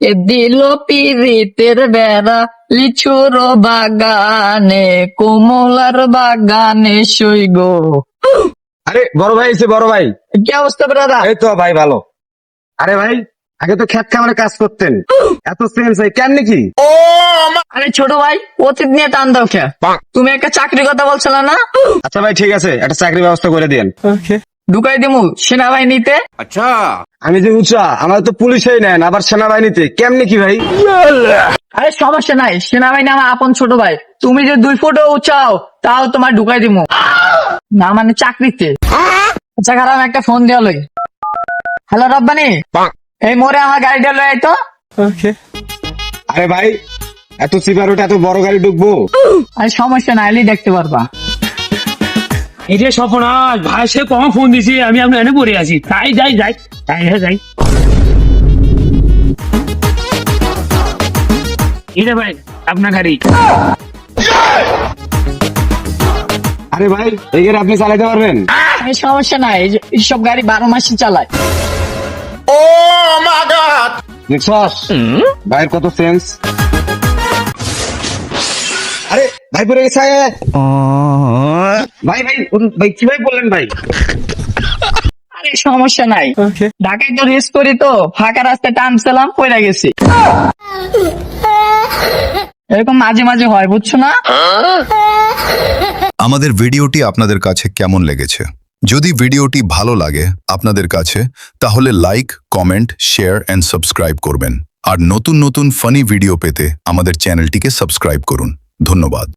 এ দিল পিরিতের বেড়া লিচুর বাগানে কমলার বাগানে সই গো। আরে বড় ভাই এসে বড় ভাই। কি অবস্থা দাদা? এই তো ভাই ভালো। আরে ভাই আগে তো খেত খামারে কাজ করতেন, এত চেঞ্জ হয় কেন নাকি? আরে ছোট ভাই, অতীত নিয়ে টান দাও কে? তুমি একটা চাকরির কথা বলছিল না? আচ্ছা ভাই ঠিক আছে, একটা চাকরির ব্যবস্থা করে দিন। ঢুকাই দিমু সেনাবাহিনীতে। আমি যে উঁচা, আমার তো পুলিশেই নেন, আবার সেনাবাহিনীতে কেমনে কি ভাই? আরে সমস্যা নাই, সেনাবাহিনী আমার আপন ছোট ভাই। তুমি যে 2 ফুটও উঁচাও তাও তোমার ঢুকাই দিমু। না মানে চাকরিতে। আচ্ছা খারাপ, একটা ফোন দেওয়া লই। হ্যালো রব্বানি, এই মোড়ে আমার গাড়িটা লই আইতো। আরে ভাই এত চিপা রোড এত বড় গাড়ি ঢুকবো? আরে সমস্যা নাই, এলেই দেখতে পারবা। এই যে সপনাশ ভাই, সে কখন ফোন দিছি, আমি আপনার এনে পড়ে আছি। তাই যাই যাই যাই হ্যাঁ যাই। এটা ভাই আপনার গাড়ি। আরে ভাই এই গাড়ি আপনি চালাতে পারবেন? আরে সমস্যা নাই, এইসব গাড়ি 12 মাসই চালায়। দেখছস ভাইয়ের কত সেন্স। আরে ভাই পড়ে গেছে। ভাই ভাই ভাই কি ভাই বললেন ভাই? আরে সমস্যা নাই, ঢাকায় তো রেস করি, তো ফাঁকা রাস্তায় টানছিলাম, পড়ে গেছি। এরকম মাঝে মাঝে হয়, বুঝছো না? আমাদের ভিডিওটি আপনাদের কাছে কেমন লেগেছে? যদি ভিডিওটি ভালো লাগে আপনাদের কাছে, তাহলে like, comment, share and subscribe করবেন। আর নতুন নতুন ফানি ভিডিও পেতে আমাদের চ্যানেলটিকে সাবস্ক্রাইব করুন। ধন্যবাদ।